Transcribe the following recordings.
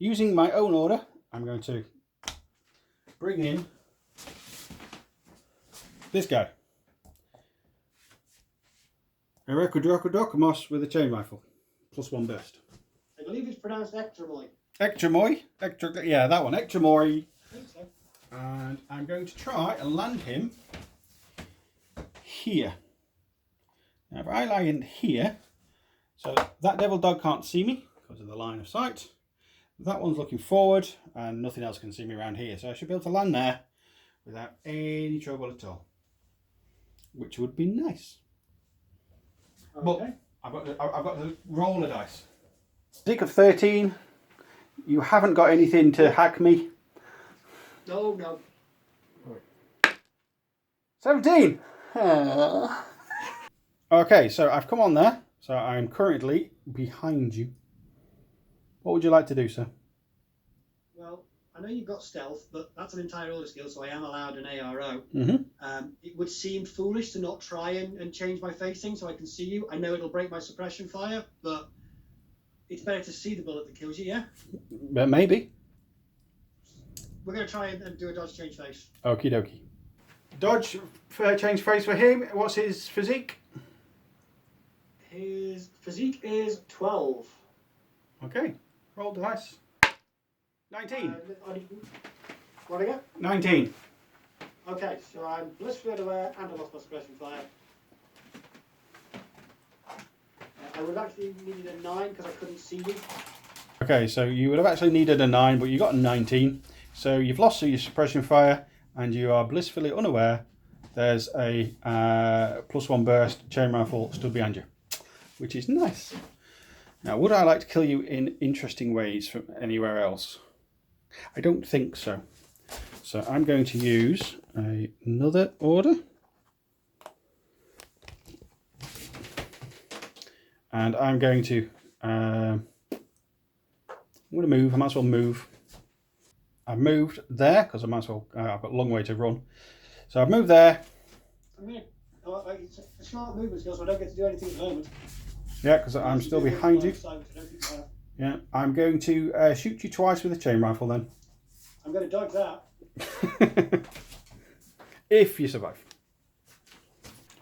using my own order, I'm going to bring in this guy. A Recordrocodocamos with a chain rifle. +1 burst. I believe it's pronounced Ectramoy. Ectramoy? Yeah, that one. Ectramoy. I think so. And I'm going to try and land him here. Now if I lie in here, so that devil dog can't see me because of the line of sight. That one's looking forward and nothing else can see me around here. So I should be able to land there without any trouble at all. Which would be nice. Okay. But I've got the roller dice. Stick of 13. You haven't got anything to hack me. No. 17. Okay, so I've come on there. So I'm currently behind you. What would you like to do, sir? Well, I know you've got stealth, but that's an entire order skill, so I am allowed an ARO. It would seem foolish to not try and change my facing so I can see you. I know it'll break my suppression fire, but it's better to see the bullet that kills you, yeah? But maybe. We're going to try and do a dodge change face. Okie dokie. Dodge change face for him. What's his physique? His physique is 12. Okay. Roll the dice. 19. What do I get? 19. Okay, so I'm blissfully unaware and I lost my suppression fire. I would have actually needed a 9 because I couldn't see you. Okay, so you would have actually needed a 9, but you got a 19. So you've lost your suppression fire and you are blissfully unaware there's a +1 burst chain rifle stood behind you, which is nice. Now, would I like to kill you in interesting ways from anywhere else? I don't think so. So I'm going to use another order. And I'm going to move. I might as well move. I've moved there because I might as well. I've got a long way to run. So I've moved there. It's a smart movement skill, so I don't get to do anything at the moment. Yeah, because I'm still behind you. Yeah, I'm going to shoot you twice with a chain rifle then. I'm going to dodge that. If you survive.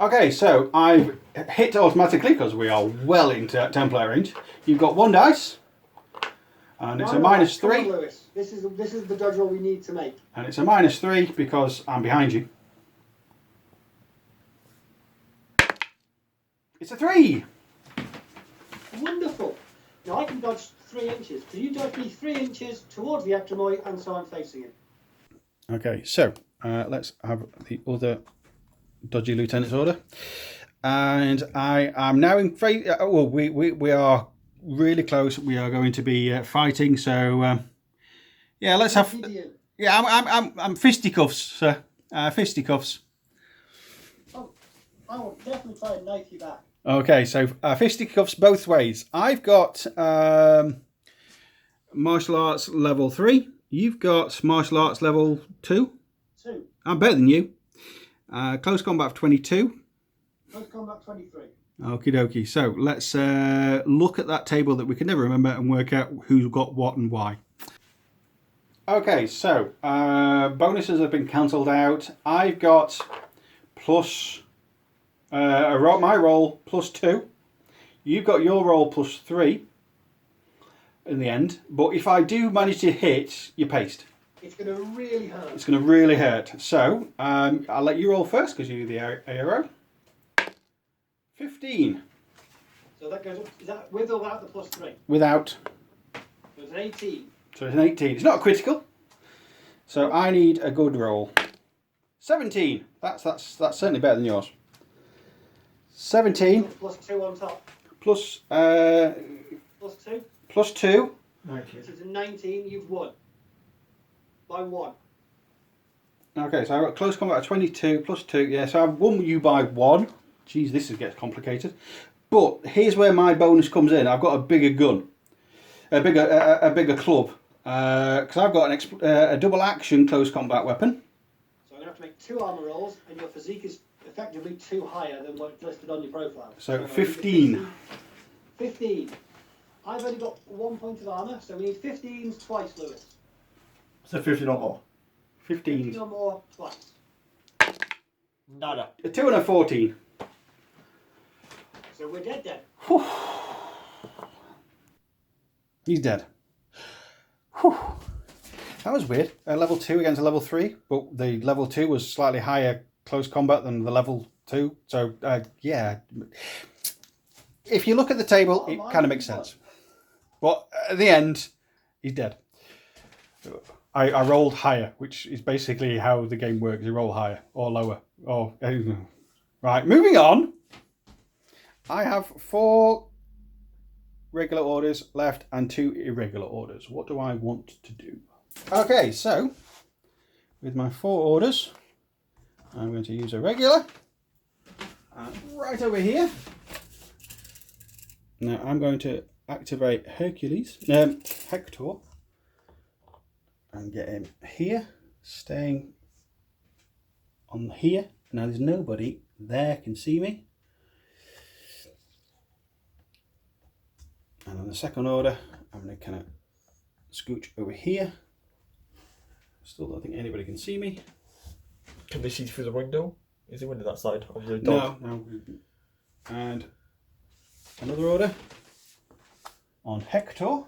Okay, so I've hit automatically because we are well into Templar range. You've got 1 dice, and it's a -3. Come on, Lewis. This is the dodge roll we need to make. And it's a -3 because I'm behind you. It's a 3. Wonderful. Now I can dodge 3 inches. Can you dodge me 3 inches towards the Ectramoy and so I'm facing it? Okay, so let's have the other dodgy lieutenant's order. And I am now in phase. Well, we are really close. We are going to be fighting. So yeah, let's have. Yeah, I'm fisticuffs, sir. Fisticuffs. Oh, I will definitely try and knife you back. Okay, so fisticuffs both ways. I've got martial arts level 3. You've got martial arts level 2. 2. I'm better than you. Close combat of 22. Close combat 23. Okie dokie. So let's look at that table that we can never remember and work out who's got what and why. Okay, so bonuses have been cancelled out. I've got plus my roll +2. You've got your roll +3 in the end. But if I do manage to hit, you're paced. It's going to really hurt. It's going to really hurt. So I'll let you roll first because you're the ARO. 15. So that goes up. Is that with or without the +3? Without. So it's an 18. So it's an 18. It's not a critical. So I need a good roll. 17. That's certainly better than yours. 17. +2 on top. Plus +2. +2. 19. So it's a 19. You've won. By 1. Okay, so I've got close combat of 22 +2. Yeah, so I've won you by 1. Jeez, this gets complicated. But here's where my bonus comes in. I've got a bigger gun, a bigger club, because I've got a double action close combat weapon. So I'm going to have to make 2 armor rolls, and your physique is effectively 2 higher than what's listed on your profile. So 15. 15. I've only got 1 point of armour, so we need 15s twice, Lewis. So 15 or more. 15 or more twice. Nada. A 2 and a 14. So we're dead then. Whew. He's dead. Whew. That was weird. A level 2 against a level 3, but the level 2 was slightly higher close combat than the level 2. So, yeah. If you look at the table, it kind of makes sense. But at the end, he's dead. I rolled higher, which is basically how the game works. You roll higher or lower. Or right, moving on. I have 4 regular orders left and 2 irregular orders. What do I want to do? Okay, so with my 4 orders, I'm going to use a regular. Right over here. Now I'm going to activate Hector, and get him here, staying on here. Now there's nobody there can see me. And on the second order, I'm going to kind of scooch over here. Still don't think anybody can see me. Can they see through the window? Is the window that side of your dog? No. And another order on Hector.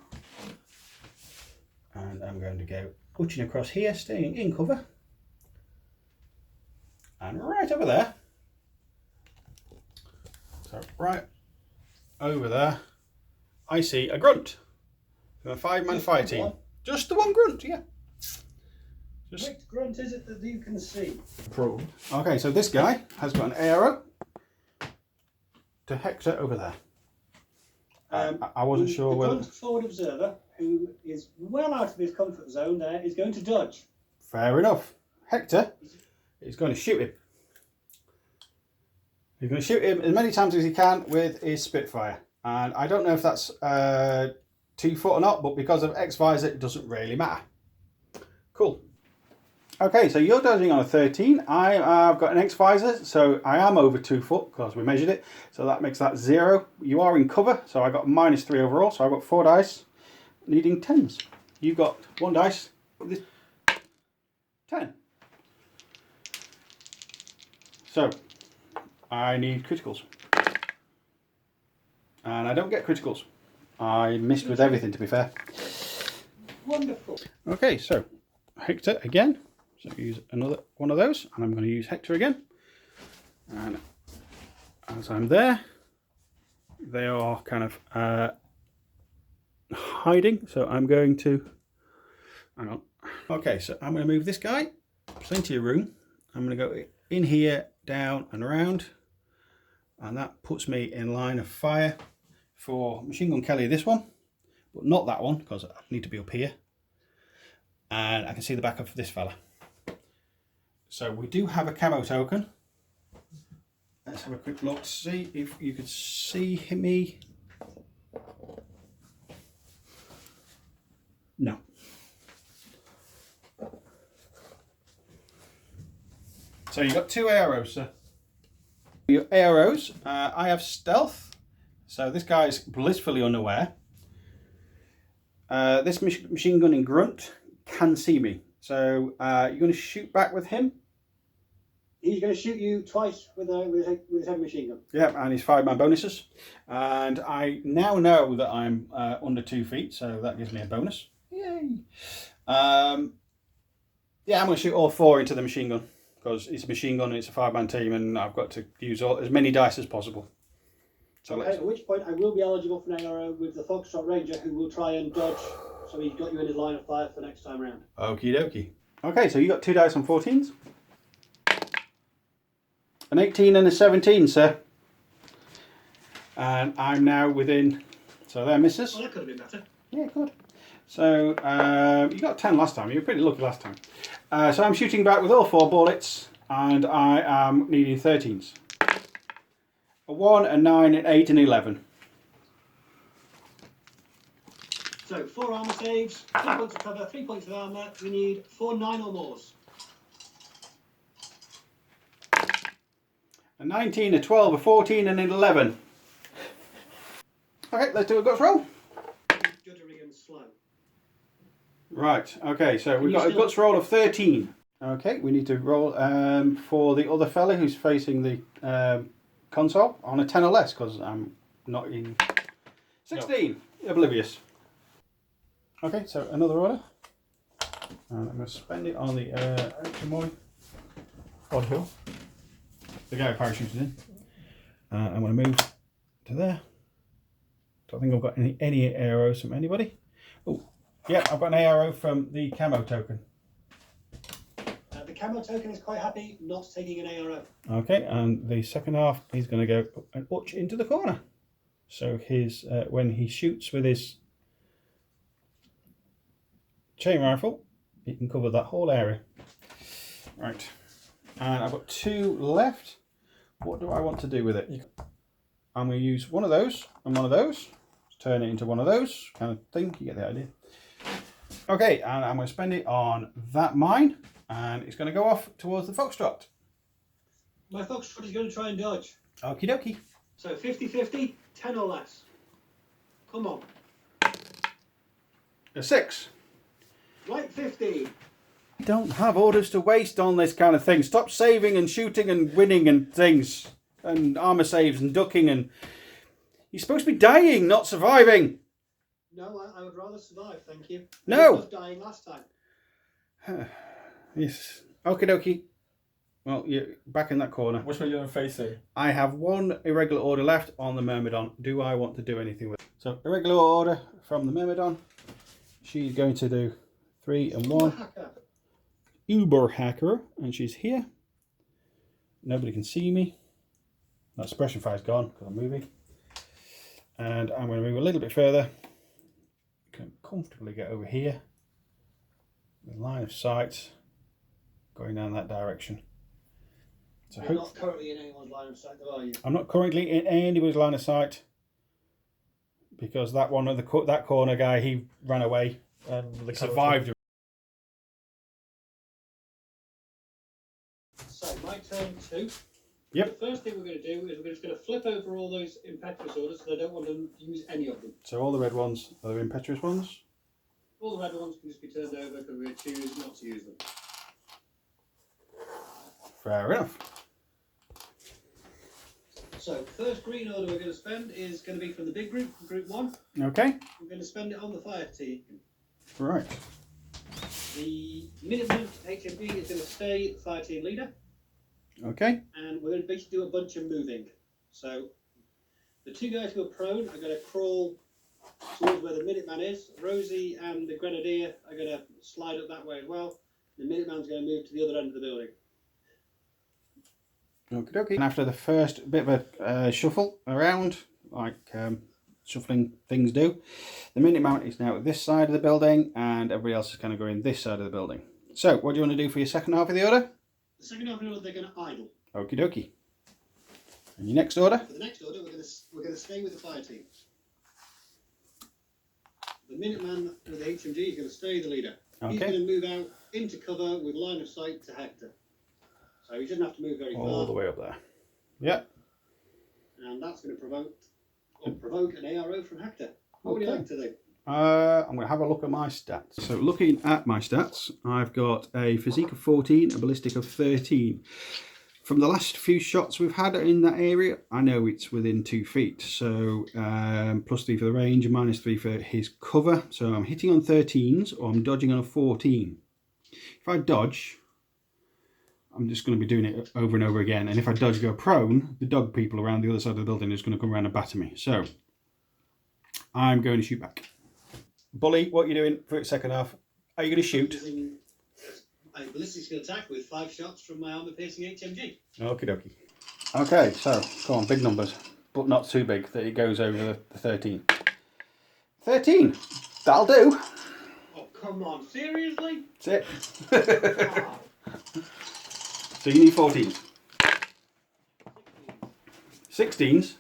And I'm going to go butching across here, staying in cover. And right over there. So right over there, I see a grunt. From a 5-man fire team. Just the one grunt, yeah. Which grunt is it that you can see? Prone. Okay, so this guy has got an arrow to Hector over there. I wasn't sure the whether... grunt forward observer, who is well out of his comfort zone there, is going to dodge. Fair enough. Hector is going to shoot him. He's going to shoot him as many times as he can with his Spitfire. And I don't know if that's 2 foot or not, but because of X-Visor, it doesn't really matter. Cool. Okay, so you're dodging on a 13. I've got an X-Visor, so I am over 2 foot because we measured it. So that makes that 0. You are in cover, so I got -3 overall. So I've got 4 dice, needing 10s. You've got 1 dice, 10. So I need criticals. And I don't get criticals. I missed with everything, to be fair. Wonderful. Okay, so Hector again. So use another one of those, and I'm going to use Hector again. And as I'm there, they are kind of hiding. So I'm going to, hang on. Okay, so I'm going to move this guy. Plenty of room. I'm going to go in here, down and around. And that puts me in line of fire for Machine Gun Kelly, this one. But not that one, because I need to be up here. And I can see the back of this fella. So we do have a camo token. Let's have a quick look to see if you could see me. No. So you've got 2 arrows, sir. Your arrows, I have stealth. So this guy's blissfully unaware. This machine gunning grunt can see me. So you're going to shoot back with him. He's going to shoot you twice with his heavy machine gun. Yeah, and his 5-man bonuses. And I now know that I'm under 2 feet, so that gives me a bonus. Yay! Yeah, I'm going to shoot all 4 into the machine gun, because it's a machine gun and it's a 5-man team, and I've got to use as many dice as possible. So okay, at which point I will be eligible for an arrow with the Foxtrot Ranger, who will try and dodge, so he's got you in his line of fire for next time round. Okie dokie. Okay, so you got 2 dice on 14s. An 18 and a 17, sir. And I'm now within, so there, misses. Well, that could have been better. Yeah, good. So you got 10 last time. You were pretty lucky last time. So I'm shooting back with all 4 bullets, and I am needing 13s. A 1, a 9, an 8, and 11. So 4 armour saves, 3 points of cover, 3 points of armour. We need 4 9 or mores. A 19, a 12, a 14, and an 11. Okay, let's do a guts roll. slow. Right, okay, so we've got a guts roll of 13. Okay, we need to roll for the other fella who's facing the console on a 10 or less, because I'm not in... 16! No. Oblivious. Okay, so another order. And I'm going to spend it on the Chamoy. On who? The guy who parachuted in. I'm going to move to there. Don't think I've got any arrows from anybody. Oh, yeah, I've got an arrow from the camo token. The camo token is quite happy not taking an ARO. Okay, and the second half, he's going to go an inch into the corner. So his when he shoots with his chain rifle, he can cover that whole area. Right, and I've got 2 left. What do I want to do with it? I'm going to use one of those and one of those. Turn it into one of those kind of thing. You get the idea. Okay, and I'm going to spend it on that mine, and it's going to go off towards the foxtrot. My foxtrot is going to try and dodge. Okie dokie. So 50-50, 10 or less. Come on. A 6. Right, 50. Don't have orders to waste on this kind of thing. Stop saving and shooting and winning and things. And armor saves and ducking and... You're supposed to be dying, not surviving. No, I would rather survive, thank you. No. I was dying last time. Yes. Okie dokie. Well, you're back in that corner. Which way are you facing? I have 1 irregular order left on the Myrmidon. Do I want to do anything with it? So, irregular order from the Myrmidon. She's going to do 3 and 1. Uber hacker, and she's here. Nobody can see me. That suppression fire's gone because I'm moving. And I'm going to move a little bit further. Can comfortably get over here. The line of sight going down that direction. So You're not currently in anyone's line of sight, though, are you? I'm not currently in anybody's line of sight because that one of that corner guy, he ran away and survived. So my turn 2. Yep. The first thing we're going to do is we're just going to flip over all those impetuous orders because I don't want to use any of them. So all the red ones are the impetuous ones? All the red ones can just be turned over because we're going to choose not to use them. Fair enough. So first green order we're going to spend is going to be from the big group, group 1. Okay. We're going to spend it on the Fireteam. Right. The Minuteman HMG is going to stay the Fireteam leader. Okay. And we're going to basically do a bunch of moving. So the 2 guys who are prone are going to crawl towards where the Minuteman is. Rosie and the Grenadier are going to slide up that way as well. The Minuteman's going to move to the other end of the building. Okie dokie. And after the first bit of a shuffle around, like shuffling things do, the Minuteman is now at this side of the building and everybody else is kind of going this side of the building. So what do you want to do for your second half of the order? The second half of the order, they're going to idle. Okie dokie. And your next order? For the next order, we're going to stay with the Fireteam. The Minuteman with the HMG is going to stay the leader. Okay. He's going to move out into cover with line of sight to Hector. So he doesn't have to move very far. All the way up there. Yep. And that's going to provoke an ARO from Hector. What would you like to do? I'm going to have a look at my stats. So looking at my stats, I've got a physique of 14, a ballistic of 13. From the last few shots we've had in that area, I know it's within 2 feet. So +3 for the range and -3 for his cover. So I'm hitting on 13s or I'm dodging on a 14. If I dodge, I'm just going to be doing it over and over again. And if I dodge go prone, the dog people around the other side of the building is going to come around and batter me. So I'm going to shoot back. Bully, what are you doing for its second half? Are you going to shoot? Using a ballistic skill attack with 5 shots from my armor-piercing HMG. Okie dokie. Okay, so come on, big numbers, but not too big that it goes over the 13. 13. That'll do. Oh, come on, seriously? That's it. Wow. So you need 14s. 16s.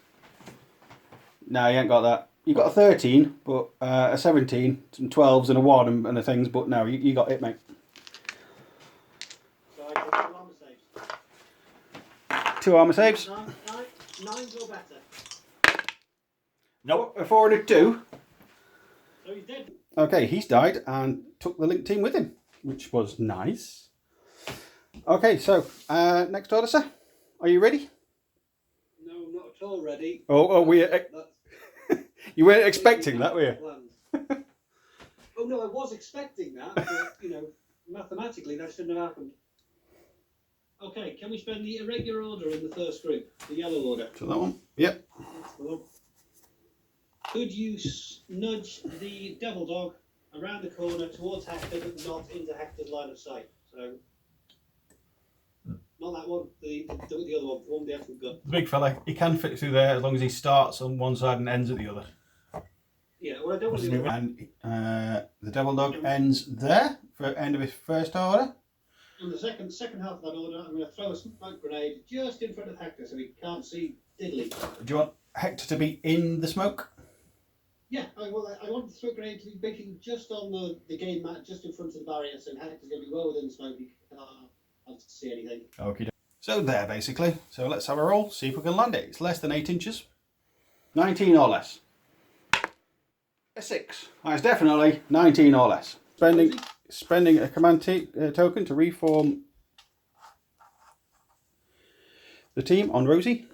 No, you ain't got that. You got a 13, but a 17, some 12s and a 1 and the things, but no, you got it, mate. So I get 2 armor saves. 2 armor saves. 9s or better. No, a 4 and a 2. So he's dead. Okay, he's died and took the Link team with him, which was nice. Okay, so next order, sir. Are you ready? No, not at all ready. Oh, you weren't expecting that, were you? Oh no, I was expecting that, but you know, mathematically that shouldn't have happened. Okay, can we spend the irregular order in the first group, the yellow order? So that one? Yep. That's the one. Could you nudge the devil dog around the corner towards Hector, but not into Hector's line of sight? So, not that one, the other one, the one with the actual gun. The big fella, he can fit through there as long as he starts on one side and ends at the other. Yeah, well, I don't want to do And the devil dog ends there for end of his first order. On the second half of that order, I'm going to throw a smoke grenade just in front of Hector so he can't see diddly. Do you want Hector to be in the smoke? Yeah, I want the smoke grenade to be basically just on the game mat, just in front of the barrier, so Hector's going to be well within the smoke. He can't see anything. Okay. So there, basically. So let's have a roll, see if we can land it. It's less than 8 inches. 19 or less. A 6. That's definitely 19 or less. Spending a command token to reform the team on Rosie.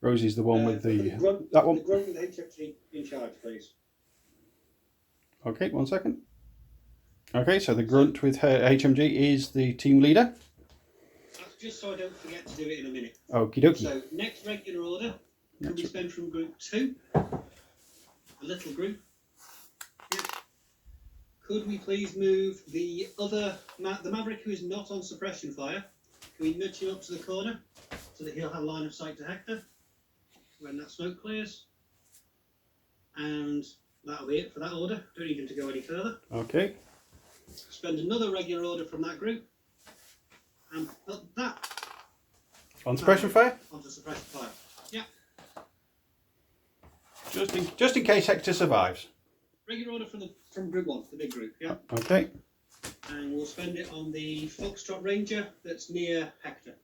Rosie's the one with that one. The grunt with the HFG in charge, please. Okay, 1 second. Okay, so the grunt with her HMG is the team leader. That's just so I don't forget to do it in a minute. Okie dokie. So next regular order can be spent from group 2, a little group. Yep. Could we please move the Maverick who is not on suppression fire? Can we nudge him up to the corner so that he'll have line of sight to Hector when that smoke clears? And that'll be it for that order. Don't need him to go any further. Okay. Spend another regular order from that group and put that on suppression fire? Onto suppression fire. Yeah. Just in case Hector survives. Regular order from group 1, the big group, yeah. Okay. And we'll spend it on the Foxtrot Ranger that's near Hector.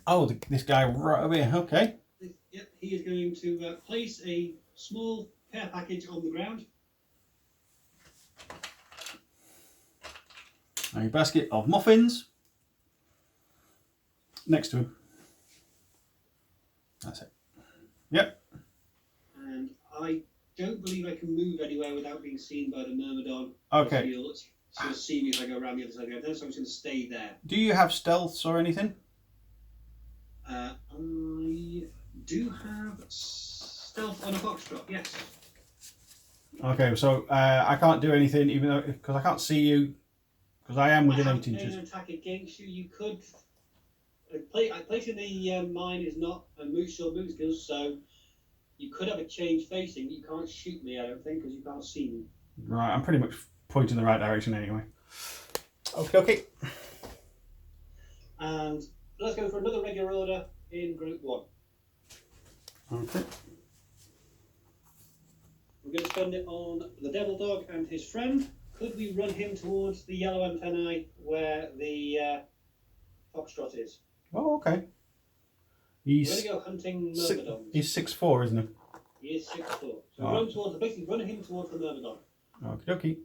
Oh, this guy right over here, okay. Yep, he is going to place a small care package on the ground. A basket of muffins next to him. That's it. Yep. And I don't believe I can move anywhere without being seen by the Myrmidon. Okay. He'll sort of see me if I go around the other side of the island, so I'm just going to stay there. Do you have stealths or anything? I do have stealth on a Foxtrot, yes. Okay, so I can't do anything even though because I can't see you because I am within 8 inches. An attack against you. You could. Placing the mine is not a short move skill, so you could have a change facing. You can't shoot me, I don't think, because you can't see me. Right, I'm pretty much pointing in the right direction anyway. Okay. And let's go for another regular order in group 1. Okay. We're going to spend it on the Devil Dog and his friend. Could we run him towards the yellow antennae where the Foxtrot is? Oh, okay. We're going to go hunting Myrmidons. He's 6'4", isn't he? He is 6'4". So basically run him towards the Myrmidon. Okie dokie.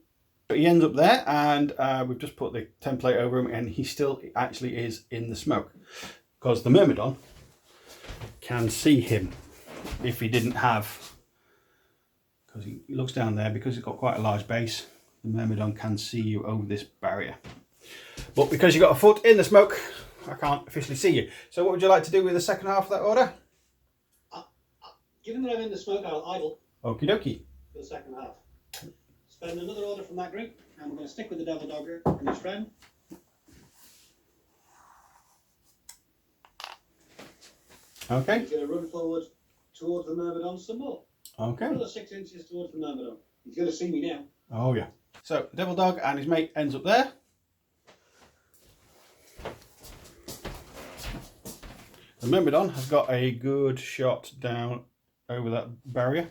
But he ends up there, and we've just put the template over him, and he still actually is in the smoke. Because the Myrmidon can see him if he didn't have... Because he looks down there, because he's got quite a large base, the Myrmidon can see you over this barrier. But because you've got a foot in the smoke, I can't officially see you. So what would you like to do with the second half of that order? Given that I'm in the smoke, I'll idle. Okie dokie. For the second half. Spend another order from that group, and we're going to stick with the Devil Dogger and his friend. Okay. He's going to run forward towards the Myrmidon some more. Okay. Another 6 inches towards the Myrmidon. He's going to see me now. Oh yeah. So the Devil Dog and his mate ends up there. The Myrmidon has got a good shot down over that barrier.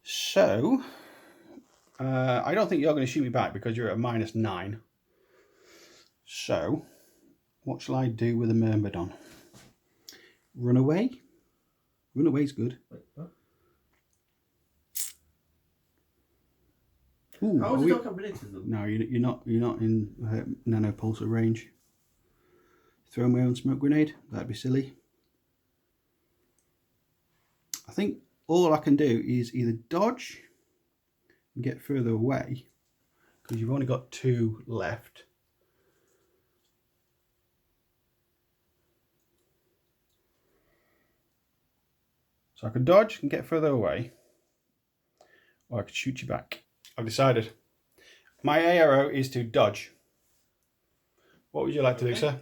So I don't think you're going to shoot me back because you're at a -9. So what shall I do with the Myrmidon? Run away? Run away's good. Wait, what? Ooh, How does it not have minutes? No, you're not in nanopulsar range. Throw my own smoke grenade. That'd be silly. I think all I can do is either dodge and get further away, because you've only got 2 left. So I could dodge and get further away, or I could shoot you back. I've decided. My arrow is to dodge. What would you like to do, sir?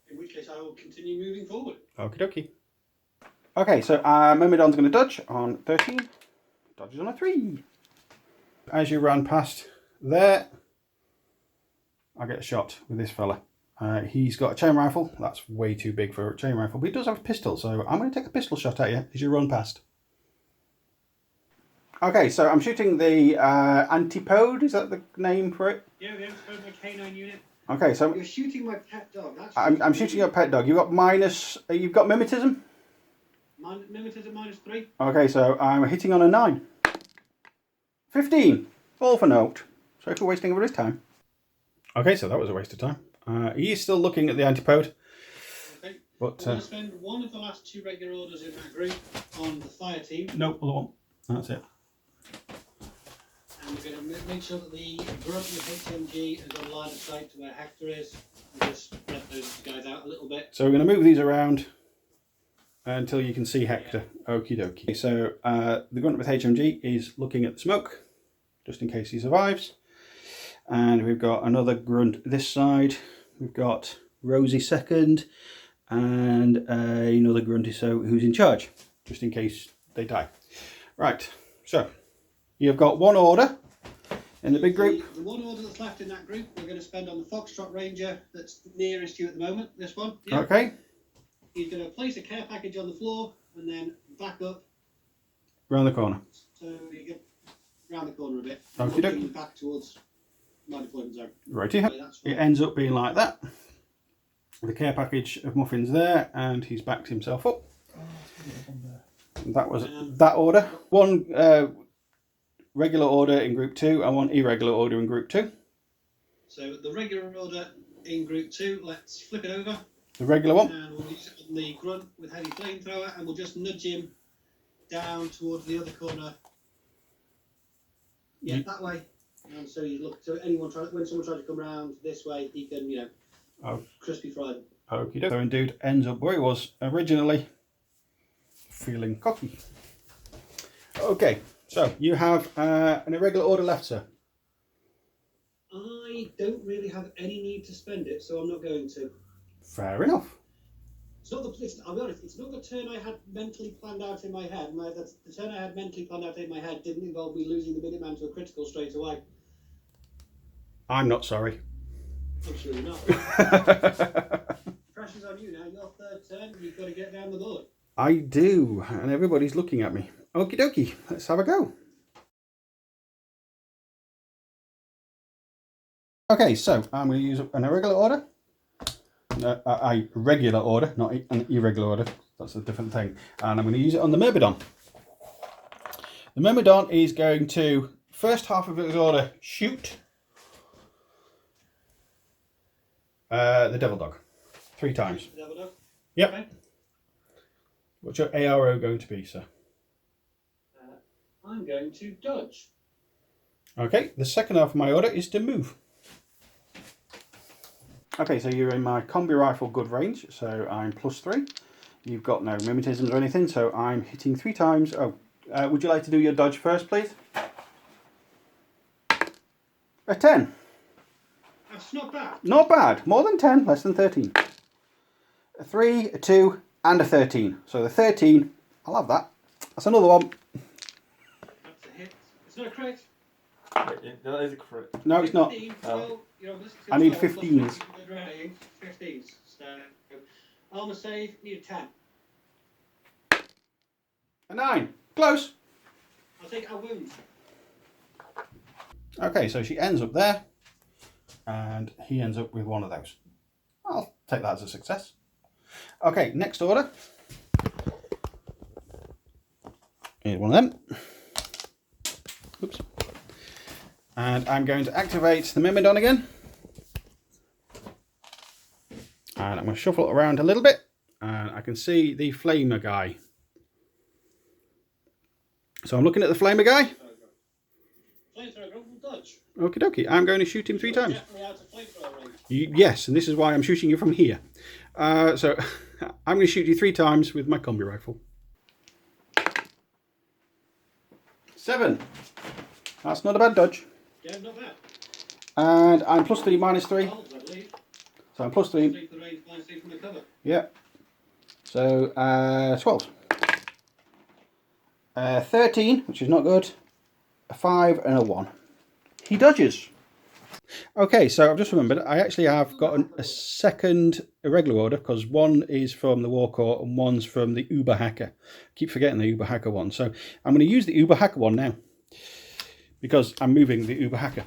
In which case I will continue moving forward. Okie dokie. Okay, so Myrmidon's going to dodge on 13. Dodges on a 3. As you run past there, I get a shot with this fella. He's got a chain rifle. That's way too big for a chain rifle, but he does have a pistol, so I'm going to take a pistol shot at you as you run past. Okay, so I'm shooting the antipode. Is that the name for it? Yeah, the antipode, my K9 unit. Okay, so you're shooting my pet dog. That's I'm shooting your pet dog. You've got minus. You've got mimetism. Mimetism -3. Okay, so I'm hitting on a 9. 15. All for naught. Sorry for wasting everybody's time. Okay, so that was a waste of time. He is still looking at the antipode. Okay. But I'm going to spend one of the last 2 regular orders in that group on the fire team. No, other one. That's it. And we're going to make sure that the grunt with HMG is on line of sight to where Hector is. And just spread those guys out a little bit. So we're going to move these around until you can see Hector. Okie dokie. So the grunt with HMG is looking at the smoke, just in case he survives. And we've got another grunt this side. We've got Rosie second, and another grunty who's in charge, just in case they die. Right, so you've got 1 order in the big group. The 1 order that's left in that group, we're going to spend on the Foxtrot Ranger that's nearest you at the moment. This one. Yeah. Okay. He's going to place a care package on the floor and then back up. Round the corner. So you get round the corner a bit. Okie dokie. Looking back towards my deployment zone. Righty. Okay, that's It fine. ends up being like that. The care package of muffins there, and he's backed himself up. That was that order. 1 regular order in group 2 and 1 irregular order in group 2. So the regular order in group 2, let's flip it over. The regular one. And we'll use it on the grunt with heavy flamethrower, and we'll just nudge him down towards the other corner. Yeah, that way. And so you look. So when someone tries to come around this way, he can, crispy fry them. Okie dokie. So dude ends up where he was originally, feeling cocky. Okay, so you have an irregular order left, sir. I don't really have any need to spend it, so I'm not going to. Fair enough. It's not I'll be honest, it's not the turn I had mentally planned out in my head. The turn I had mentally planned out in my head didn't involve me losing the Minuteman to a critical straight away. I'm not sorry. I'm sure you're not. Pressure's on you now. Your 3rd turn, you've got to get down the board. I do, and everybody's looking at me. Okie dokie, let's have a go. Okay, so I'm going to use an irregular order. A regular order, not an irregular order. That's a different thing. And I'm going to use it on the Myrmidon. The Myrmidon is going to, first half of his order, shoot the Devil Dog 3 times. The Devil Dog? Yep. Okay. What's your ARO going to be, sir? I'm going to dodge. Okay, the second half of my order is to move. Okay, so you're in my combi rifle good range, so I'm +3. You've got no mimetisms or anything, so I'm hitting 3 times. Oh, would you like to do your dodge first, please? A 10. That's not bad. Not bad. More than 10, less than 13. A 3, a 2, and a 13. So the 13, I'll have that. That's another one. That's a hit. It's not a crit. That is a crit. No, it's not. 15, so, I need 15s. 15s. So, armor save, need a 10. A 9. Close. I'll take a wound. Okay, so she ends up there, and he ends up with one of those. I'll take that as a success. Okay, next order. Here's one of them. Oops. And I'm going to activate the Myrmidon again. And I'm going to shuffle it around a little bit. And I can see the Flamer guy. So I'm looking at the Flamer guy. Flamethrower will dodge. Okie dokie. I'm going to shoot him 3 times. Definitely out of flamethrower range. Yes, and this is why I'm shooting you from here. So I'm going to shoot you 3 times with my combi rifle. 7. That's not a bad dodge. Yeah, not bad. And I'm +3, -3. So I'm +3. The range, -3 from the cover. Yeah. So 12. 13, which is not good. A 5 and a 1. He dodges. Okay, so I've just remembered I actually have got a second irregular order because one is from the War Corps and one's from the Uber Hacker. I keep forgetting the Uber Hacker one. So I'm going to use the Uber Hacker one now because I'm moving the Uber Hacker.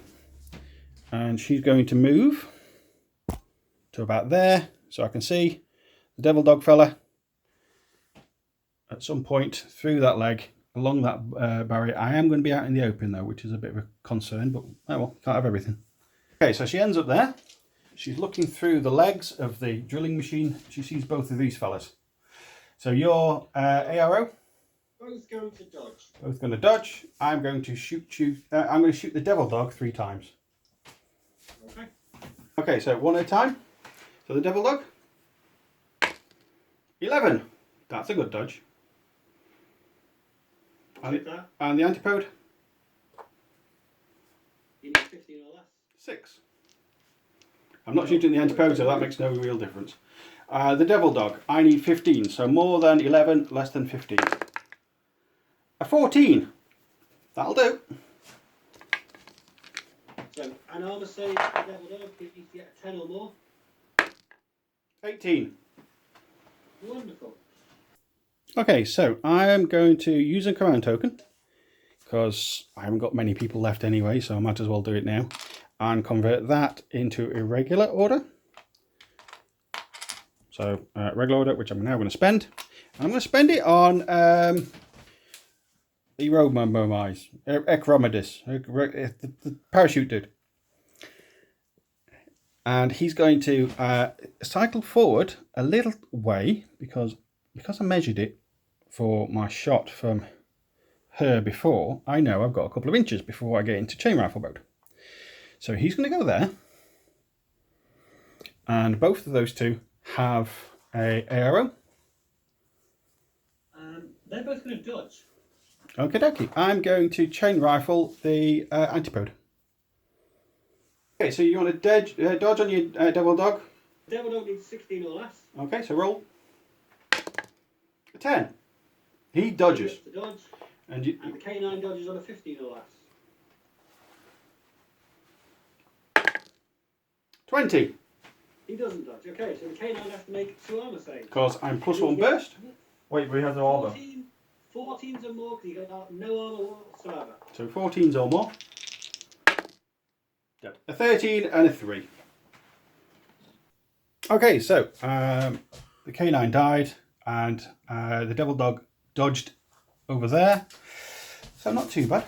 And she's going to move to about there so I can see the Devil Dog fella at some point through that leg along that barrier. I am going to be out in the open though, which is a bit of a concern, but oh well, can't have everything. Okay, so she ends up there. She's looking through the legs of the drilling machine. She sees both of these fellas. So your ARO? Both going to dodge. Both going to dodge. I'm going to shoot you. I'm going to shoot the Devil Dog 3 times. Okay. Okay, so 1 at a time. So the Devil Dog. 11. That's a good dodge. And the Antipode? You need 15 or less. 6. I'm not shooting the Antipode, so that makes no real difference. The Devil Dog, I need 15, so more than 11, less than 15. A 14. That'll do. So, an armor save, the Devil Dog, if you get a 10 or more. 18. Wonderful. Okay, so I am going to use a command token because I haven't got many people left anyway, so I might as well do it now and convert that into irregular order. So regular order, which I'm now going to spend. And I'm going to spend it on the Romomise, Ecromidis, the parachute dude. And he's going to cycle forward a little way because I measured it for my shot from her before. I know I've got a couple of inches before I get into chain rifle mode. So he's going to go there. And both of those two have a arrow. They're both going to dodge. Okie dokie. I'm going to chain rifle the Antipode. Okay, so you want to dodge on your Devil Dog? Devil Dog needs 16 or less. Okay, so roll. A 10. He dodges. To dodge. And the K9 dodges on a 15 or less. 20. He doesn't dodge. Okay, so the K9 has to make 2 armor saves. Because I'm +1 burst. Wait, but he has no armor. 14s or more, because you got no armor whatsoever. So 14s or more. Dead. A 13 and a 3. Okay, so the K9 died and the Devil Dog dodged over there. So not too bad.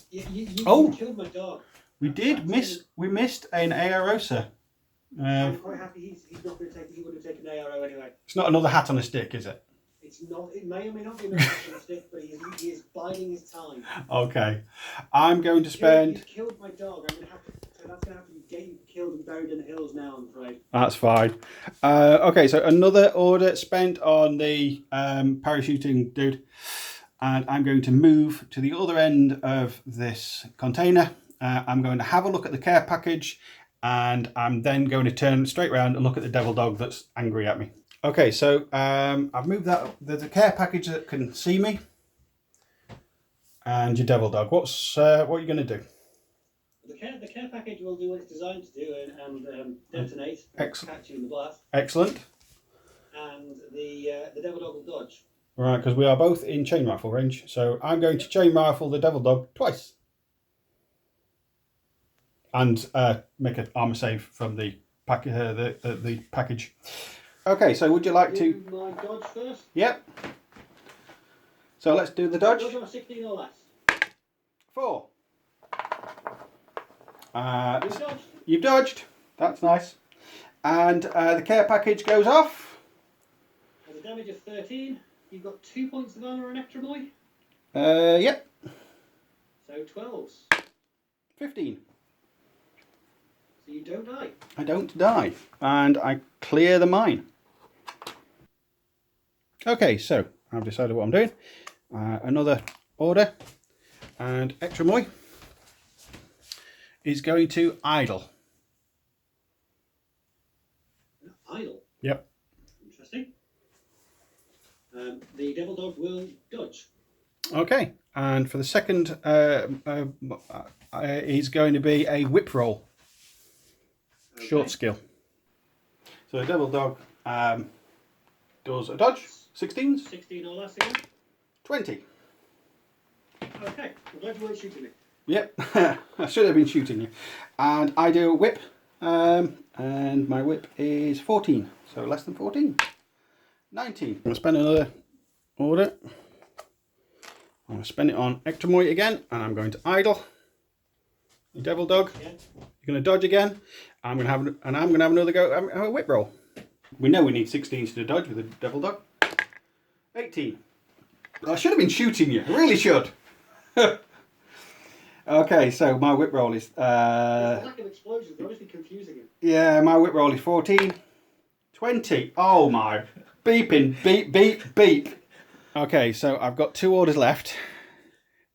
You Oh! killed my dog. We did miss. We missed an ARO. I'm quite happy he's not going to take. He would have taken an ARO anyway. It's not another hat on a stick, is it? It's not. It may or may not be another hat on a stick, but he is biding his time. Okay, I'm going to spend. You killed my dog. I'm going to have to. So that's going to have to get you killed and buried in the hills now, I'm afraid. That's fine. Okay, so another order spent on the parachuting dude, and I'm going to move to the other end of this container. I'm going to have a look at the care package, and I'm then going to turn straight around and look at the Devil Dog that's angry at me. Okay, so I've moved that. There's a care package that can see me, and your Devil Dog. What are you going to do? The care package will do what it's designed to do and detonate. Excellent. Catch you in the blast. Excellent. And the Devil Dog will dodge. Right, because we are both in chain rifle range, so I'm going to chain rifle the Devil Dog twice. And make an armor save from the package. Okay, so would you like to? Do my dodge first. Yep. So let's do the dodge. Dodge on a 16 or less. 4. You've dodged. That's nice. And the care package goes off. With a damage of 13, you've got 2 points of armor on Ectromoy. Yep. So 12s. 15. So you don't die. I don't die. And I clear the mine. Okay, so I've decided what I'm doing. Another order. And Ectromoy is going to idle. Idle. Yep. Interesting. The Devil Dog will dodge. Okay, and for the second, is going to be a whip roll. Okay. Short skill. So the Devil Dog does a dodge. 16s. 16 or less again. 20. Okay, I'm glad you weren't shooting me. Yep, I should have been shooting you. And I do a whip, and my whip is 14, so less than 14. 19. I'm going to spend another order. I'm going to spend it on Ectromoy again, and I'm going to idle. The Devil Dog. You're going to dodge again. I'm going to have another go at a whip roll. We know we need 16s to dodge with the Devil Dog. 18. I should have been shooting you. I really should. Okay, so my whip roll is... the lack of explosions, they're obviously confusing you. Yeah, my whip roll is 14. 20. Oh my. Beeping. Beep, beep, beep. Okay, so I've got 2 orders left.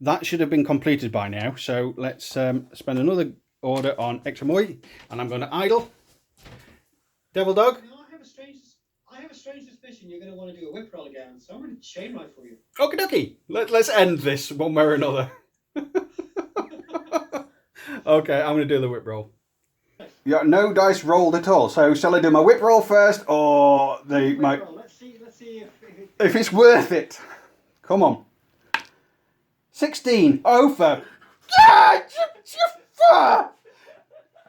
That should have been completed by now. So let's spend another order on Ectromoy. And I'm going to idle. Devil Dog. You know, I have a strange suspicion you're going to want to do a whip roll again. So I'm going to chain rifle for you. Okie dokie. Let's end this one way or another. Okay, I'm going to do the whip roll. You got no dice rolled at all. So shall I do my whip roll first or my... Roll. Let's see if it's worth it. Come on. 16 over.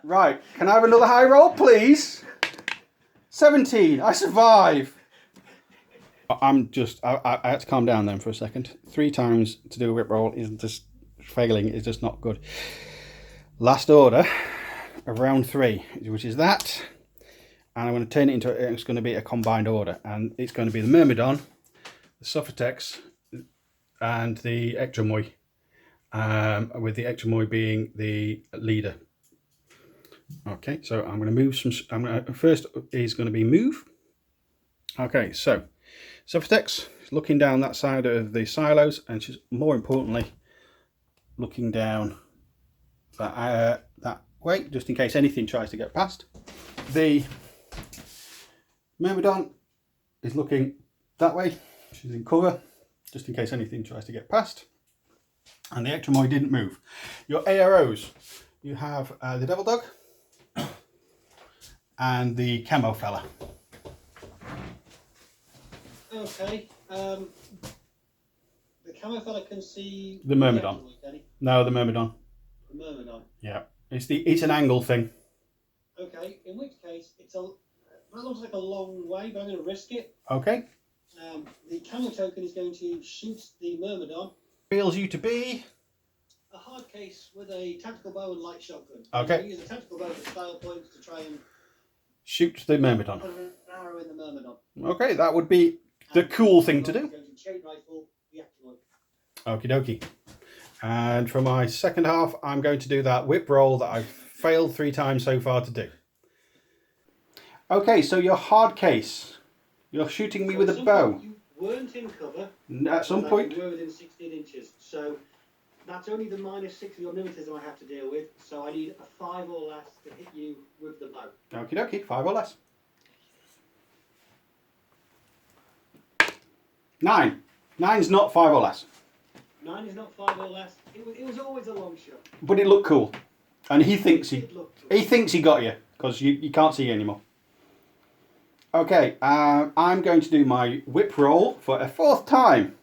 Right, can I have another high roll, please? 17. I survive. I had to calm down then for a second. 3 times to do a whip roll is just failing. Is just not good. Last order of round 3, which is that, and I'm going to turn it into. It's going to be a combined order, and it's going to be the Myrmidon, the Sophatex, and the Ectromoy, with the Ectromoy being the leader. Okay, so I'm going to move some. First is going to be move. Okay, so Sophatex is looking down that side of the silos, and she's more importantly looking down that way, just in case anything tries to get past. The Myrmidon is looking that way. She's in cover, just in case anything tries to get past. And the Ectromoy didn't move. Your AROs, you have the Devil Dog and the Camo fella. Okay. The Camo fella can see the Myrmidon. No, the Myrmidon. The Myrmidon. Yeah, it's an angle thing. Okay, in which case that looks like a long way, but I'm going to risk it. Okay. The Camo token is going to shoot the Myrmidon. Feels you to be a hard case with a tactical bow and light shotgun. Okay. So use a tactical bow for style points to try and shoot the Myrmidon. Put an arrow in the Myrmidon. Okay, that would be the cool thing to do. Going to chain rifle the Ectromoy. Okie dokie. And for my second half, I'm going to do that whip roll that I've failed 3 times so far to do. Okay, so your hard case. You're shooting me with a bow. You weren't in cover. At some point. You were within 16 inches. So that's only the -6 of your mimetism I have to deal with. So I need a 5 or less to hit you with the bow. Okie dokie, 5 or less. 9. 9's not 5 or less. 9 is not 5 or less. It was always a long shot. But it looked cool. And he thinks he got you, because you can't see anymore. Okay, I'm going to do my whip roll for a 4th time.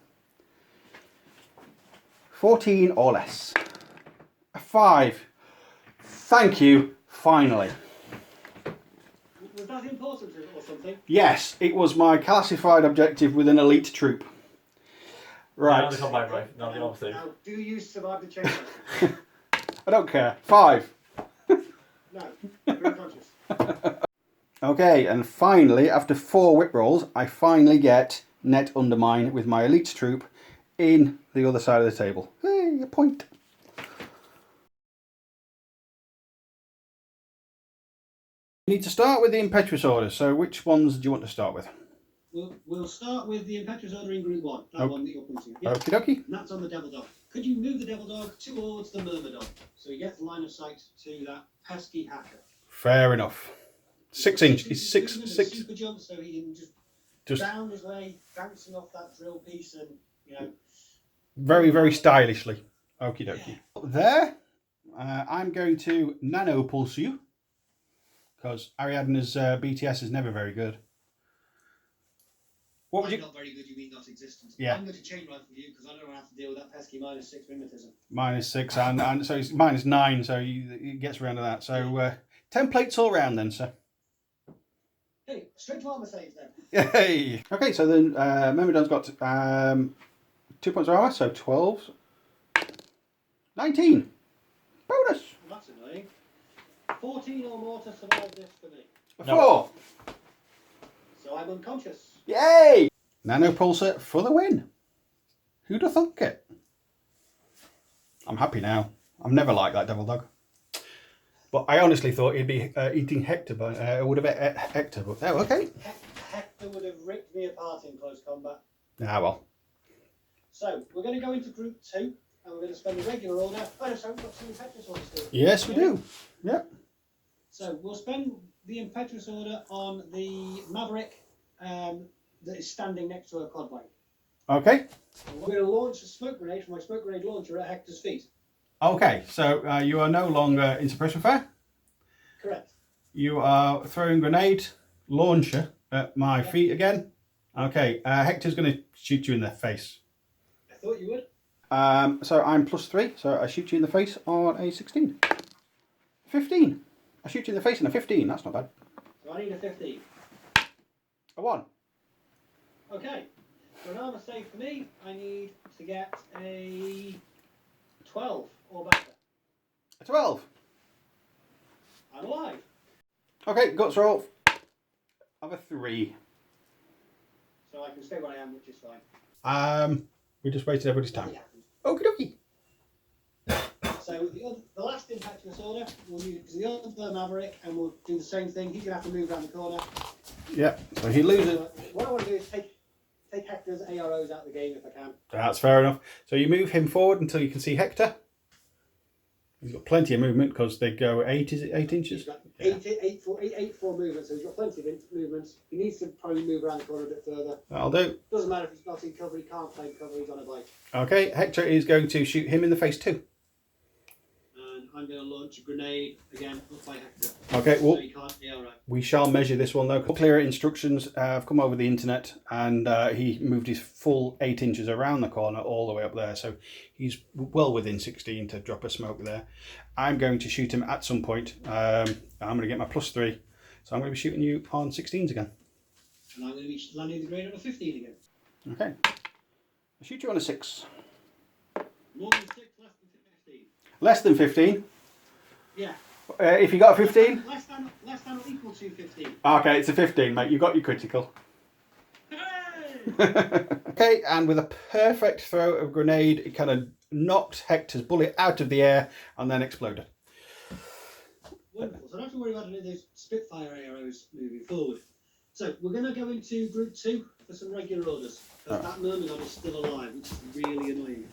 14 or less. A 5. Thank you, finally. Was that important or something? Yes, it was my classified objective with an elite troop. Right. Now, do you survive the chain? I don't care. 5. No, you're unconscious. Okay, and finally, after 4 whip rolls, I finally get net undermine with my elite troop in the other side of the table. Hey, a point. You need to start with the impetuous order, so which ones do you want to start with? We'll start with the impetuous order in group 1, that one that you're pointing at. Yeah. Okie dokie. And that's on the devil dog. Could you move the devil dog towards the murmur dog so he gets line of sight to that pesky hacker? Fair enough. 6 inch. He's 6. Super jump so he can just down his way, bouncing off that drill piece and, you know. Very, very stylishly. Okie dokie. Yeah. There, I'm going to nano pulse you because Ariadna's BTS is never very good. What would you? Not very good, you mean not existent. Yeah. I'm going to chain rifle you because I don't want to have to deal with that pesky -6 mimetism. -6 and so it's -9, so it gets around to that. So 10 plates all round then, sir. Hey, straight to armor saves then. Yay! Okay, so then Myrmidon's got 2 points of armor, so 12. 19. Bonus. Well, that's annoying. 14 or more to survive this for me. No. 4. So I'm unconscious. Yay! Nanopulsar for the win. Who'd have thunk it? I'm happy now. I've never liked that devil dog. But I honestly thought he'd be eating Hector, but it would have been Hector. But oh, okay. Hector would have ripped me apart in close combat. Ah, well. So we're going to go into group 2, and we're going to spend a regular order. Oh, no, sorry, we've got some impetuous orders still. Yes, we do. Yep. So we'll spend the impetuous order on the Maverick that is standing next to a quadway. Okay. And we're going to launch a smoke grenade from my smoke grenade launcher at Hector's feet. Okay, so you are no longer in suppression fire. Correct. You are throwing grenade launcher at my feet again. Okay, Hector's going to shoot you in the face. I thought you would. So I'm +3, so I shoot you in the face on a 16. 15. I shoot you in the face on a 15, that's not bad. So I need a 15. A 1. Okay. For an armor save for me, I need to get a 12 or better. A 12. I'm alive. Okay, guts roll. Of a 3. So I can stay where I am, which is fine. We just wasted everybody's time. Okie dokie. So the last impetuous order, we'll use the other Maverick, and we'll do the same thing. He's going to have to move around the corner. Yeah, so he loses. What I want to do is take Hector's AROs out of the game if I can. That's fair enough. So you move him forward until you can see Hector. He's got plenty of movement because they go 8, is it 8 inches? He's got 8 4 movement, so he's got plenty of movement. He needs to probably move around the corner a bit further. That'll do. Doesn't matter if he's not in cover, he can't claim cover, he's on a bike. Okay, Hector is going to shoot him in the face too. And I'm going to launch a grenade again up by Hector. Okay, well, so he can't be alright. We shall measure this one though. Clearer instructions have come over the internet, and he moved his full 8 inches around the corner all the way up there, so he's well within 16 to drop a smoke there. I'm going to shoot him at some point. I'm going to get my +3, so I'm going to be shooting you on 16s again. And I'm going to be landing the grenade on a 15 again. Okay. I'll shoot you on a 6. More than 6, less than 15. Less than 15? Yeah. If you got a 15? Less than or equal to 15. Okay, it's a 15, mate. You got your critical. Hey! Okay, and with a perfect throw of grenade, it kind of knocked Hector's bullet out of the air and then exploded. Wonderful. So I don't have to worry about any of those Spitfire arrows moving forward. So we're going to go into group 2 for some regular orders. Because that Myrmidon is still alive, which is really annoying.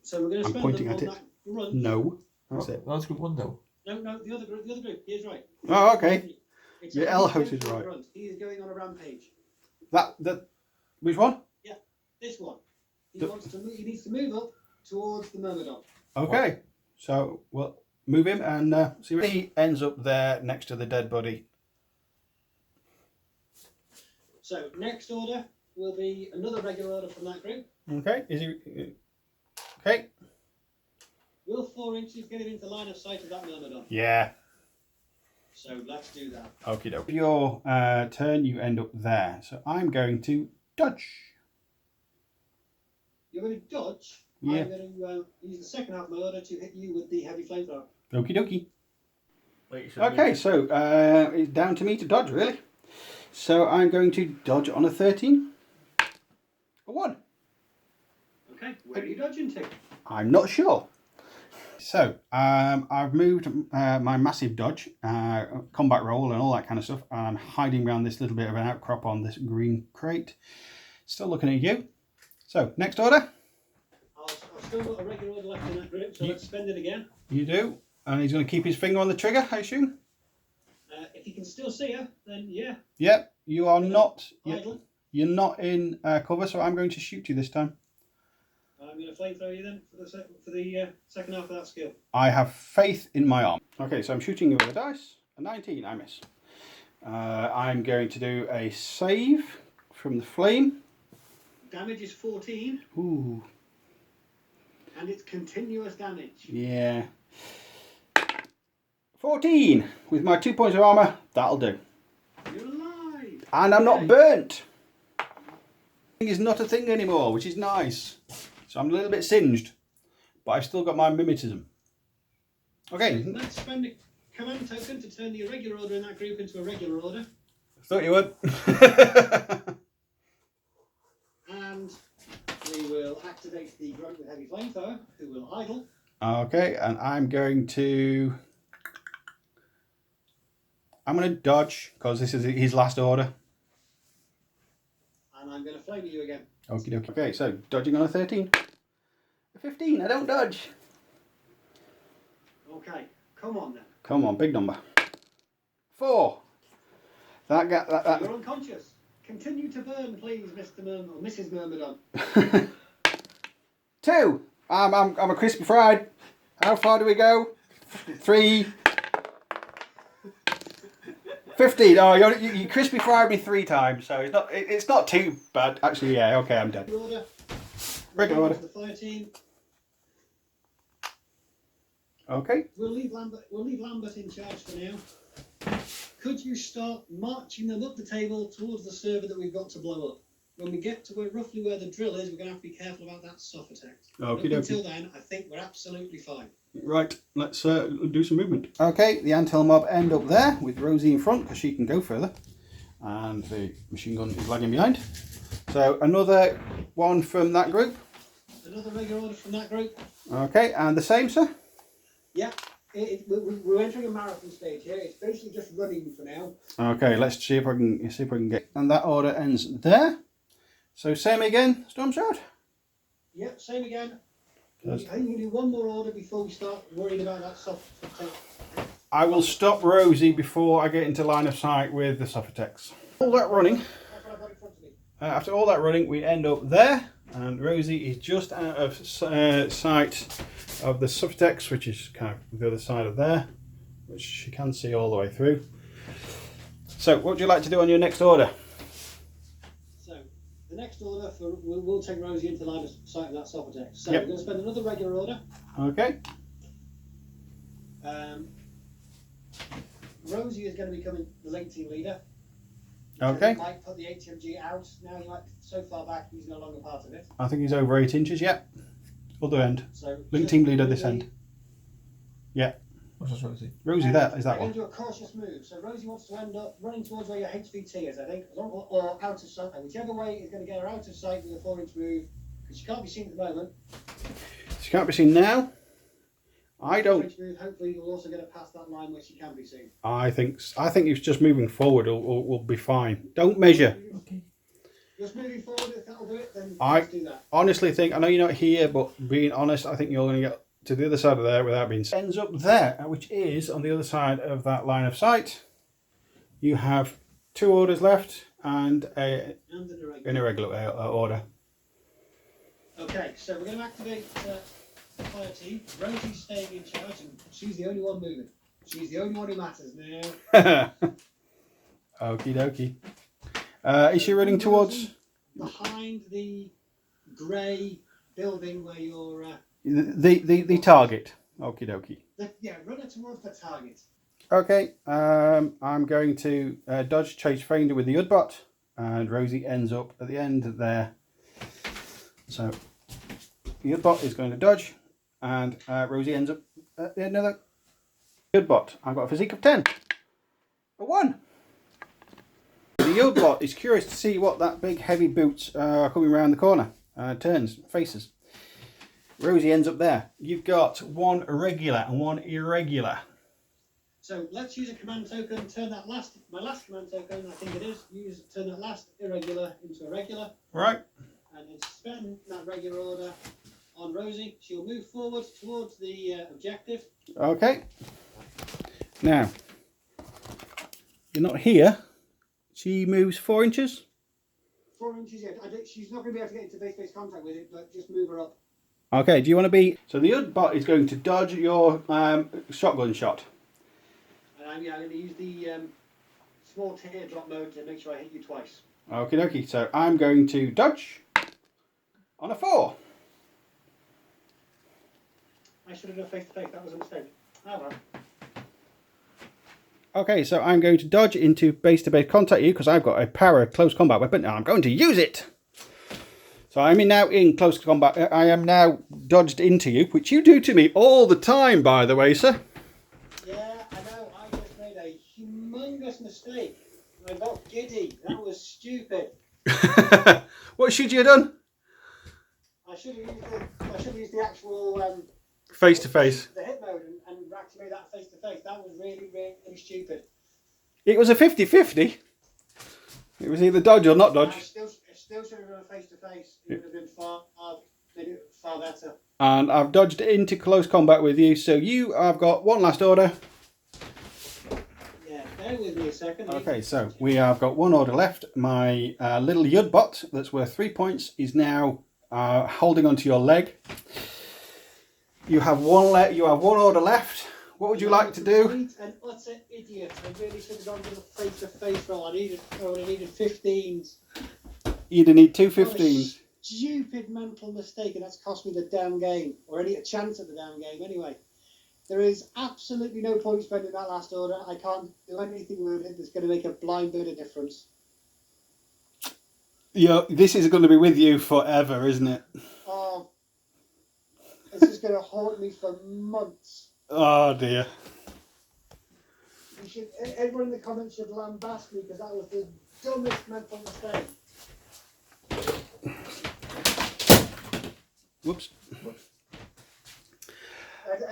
So we're going to spend them on that run. No. That's it. That's group 1 though. No, the other group. He is right. Oh, okay. Your L house is right. He is going on a rampage. Which one? Yeah, this one. He needs to move up towards the Myrmidon. Okay. So we'll move him and see where he ends up there next to the dead body. So next order will be another regular order from that group. Okay. Is he? Okay. Will 4 inches get him into line of sight of that Myrmidon? Yeah. So let's do that. Okie doke. Your turn, you end up there. So I'm going to dodge. You're going to dodge? Yeah. I'm going to use the second half of my order to hit you with the heavy flamethrower. Okie dokie. Okay, so it's down to me to dodge, really. So I'm going to dodge on a 13. A 1. Okay, where are you dodging to? I'm not sure. So I've moved my massive dodge, combat roll and all that kind of stuff. And I'm hiding around this little bit of an outcrop on this green crate. Still looking at you. So, next order. I've still got a regular order left in that group, so let's spend it again. You do. And he's going to keep his finger on the trigger, I assume? If he can still see her, then yeah. Yep, you are not. Idle. You're not in cover, so I'm going to shoot you this time. I'm going to flamethrower you then for the second half of that skill. I have faith in my arm. Okay, so I'm shooting you with a dice. A 19, I miss. I'm going to do a save from the flame. Damage is 14. Ooh. And it's continuous damage. Yeah. 14 with my 2 points of armour. That'll do. You're alive. And I'm not burnt. Is not a thing anymore, which is nice. So I'm a little bit singed, but I've still got my mimetism. Okay. Let's spend a command token to turn the irregular order in that group into a regular order. Thought you would. And we will activate the grunt with heavy flamethrower, who will idle. Okay, and I'm going to dodge because this is his last order. And I'm going to flame you again. Okie dokie. Okay, so dodging on a 13. A 15, I don't dodge. Okay, come on then. Come on, big number. 4. That You're unconscious. Continue to burn, please, Mr. Myrmidon, or Mrs. Myrmidon. 2. I'm a crispy fried. How far do we go? 3. 15. Oh, you crispy fried me 3 times, so it's not too bad. Actually, yeah. Okay, I'm dead. Regular order. The Fireteam. Okay. We'll leave Lambert in charge for now. Could you start marching them up the table towards the server that we've got to blow up? When we get to roughly where the drill is, we're going to have to be careful about that soft-attack. Until then, I think we're absolutely fine. Right, let's do some movement. Okay, the anthill mob end up there with Rosie in front because she can go further. And the machine gun is lagging behind. So another one from that group. Another regular order from that group. Okay, and the same, sir? Yeah. We're entering a marathon stage here. It's basically just running for now. Okay, let's see if I can get. And that order ends there. So same again, Stormshroud. Yep, same again. I think we can do one more order before we start worrying about that soft attack. I will stop Rosie before I get into line of sight with the soft attacks. All that running. That's what I've got in front of me. After all that running, we end up there, and Rosie is just out of sight of the Suftex, which is kind of the other side of there, which she can see all the way through. So, what would you like to do on your next order? So, the next order we'll take Rosie into line of sight of that Suftex. So, Yep. we're going to spend another regular order. Okay. Rosie is going to become the link team leader. Okay. He might put the ATMG out. Now he might, so far back, he's no longer part of it. I think he's over 8 inches. Yep. Other end. So Link team leader this end. Yeah. What's this, Rosie? Rosie, that is that we're one. going to do a cautious move. So Rosie wants to end up running towards where your HVT is, I think, or out of sight. Whichever way is going to get her out of sight with a 4-inch move, because she can't be seen at the moment. She can't be seen now. I don't. 4-inch move, hopefully you'll also get her past that line where she can be seen. I think it's just moving forward will be fine. Don't measure. Okay. Just moving forward, if that'll do it, then I let's do that. honestly think, I know you're not here, but being honest, I think you're going to get to the other side of there without being seen. Ends up there, which is on the other side of that line of sight. You have 2 orders left and an irregular order. Okay, so we're going to activate the Fireteam. Rosie's staying in charge, and she's the only one moving. She's the only one who matters now. Okie dokie. Is she running towards behind the grey building where you're the target? Okie dokie. run her towards the target. Okay, I'm going to dodge chase Finder with the Udbot, and Rosie ends up at the end there. So the Udbot is going to dodge, and Rosie ends up at the end of Yud bot, I've got a physique of 10. A 1. The Yud bot is curious to see what that big heavy boots are coming around the corner. Turns, faces. Rosie ends up there. You've got one regular and one irregular. So let's use a command token, turn that my last command token, I think it is, turn that last irregular into a regular. Right. And then spend that regular order on Rosie. She'll move forward towards the objective. Okay. Now, you're not here. She moves 4 inches. 4 inches, yeah. She's not going to be able to get into face-to-face contact with it, but just move her up. Okay, do you want to be... So the Yud bot is going to dodge your shotgun shot. And I'm going to use the small teardrop mode to make sure I hit you twice. Okie dokie, so I'm going to dodge on a 4. I should have done face-to-face, that was a mistake. Ah, well. Okay, so I'm going to dodge into base-to-base contact you because I've got a power close combat weapon and I'm going to use it. So I'm now in close combat. I am now dodged into you, which you do to me all the time, by the way, sir. Yeah, I know. I just made a humongous mistake. I got giddy. That was stupid. What should you have done? I should have used the actual Face-to-face. the hit mode and actually made that face-to-face. That was really, really stupid. It was a 50-50. It was either dodge or not dodge. I still should have done a face-to-face. It would have been far better. And I've dodged into close combat with you, so you have got one last order. Yeah, bear with me a second. Okay, so we have got one order left. My little Yud bot that's worth 3 points is now holding onto your leg. You have one order left. What would you like to do? An utter idiot. I really should have gone to the face-to-face roll. I would have needed 15s. You'd need 2 What a 15s. stupid mental mistake, and that's cost me the damn game, or a chance at the damn game. Anyway, there is absolutely no point spending that last order. I can't do anything with it that's going to make a blind bit of difference. Yeah, this is going to be with you forever, isn't it? Oh, this is going to haunt me for months. Oh dear. Everyone in the comments should lambast me because that was the dumbest mental mistake. Whoops.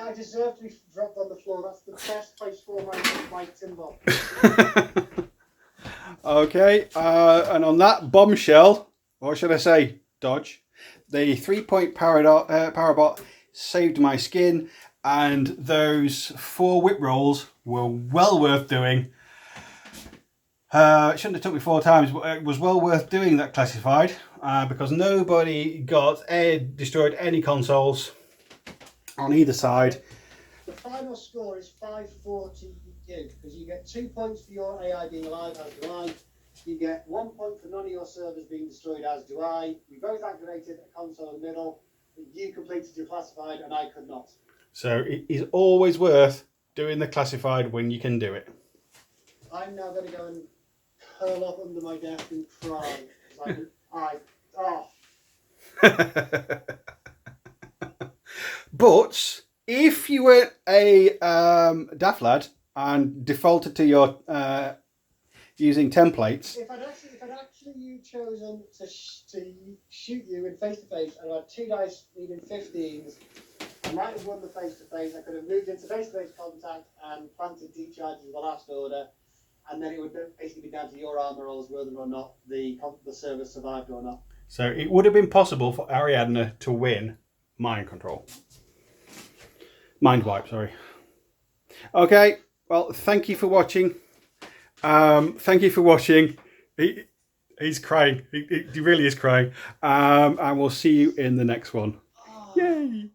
I deserve to be dropped on the floor. That's the best place for my timbal. Okay, and on that bombshell, or should I say dodge, the 3-point power bot saved my skin, and those 4 whip rolls were well worth doing. It shouldn't have took me 4 times, but it was well worth doing that classified because nobody destroyed any consoles on either side. The final score is 540 because you get 2 points for your AI being alive, as do I. You get 1 point for none of your servers being destroyed, as do I. We both activated a console in the middle. You completed your classified, and I could not. So it is always worth doing the classified when you can do it. I'm now going to go and curl up under my desk and cry. But if you were a daft lad and defaulted to your using templates, if I'd actually chosen to shoot you in face-to-face and I had 2 dice needing 15s, I might have won the face-to-face. I could have moved into face-to-face contact and planted deep charges in the last order, and then it would basically be down to your armor rolls whether or not the server survived or not. So it would have been possible for Ariadna to win Mindwipe, sorry. Okay, well, thank you for watching. Thank you for watching. He's crying. He really is crying. And we'll see you in the next one. Yay!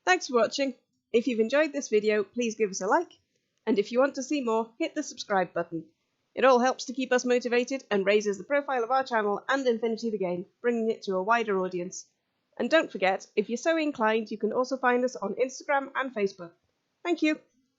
Thanks for watching. If you've enjoyed this video, please give us a like. And if you want to see more, hit the subscribe button. It all helps to keep us motivated and raises the profile of our channel and Infinity the game, bringing it to a wider audience. And don't forget, if you're so inclined, you can also find us on Instagram and Facebook. Thank you.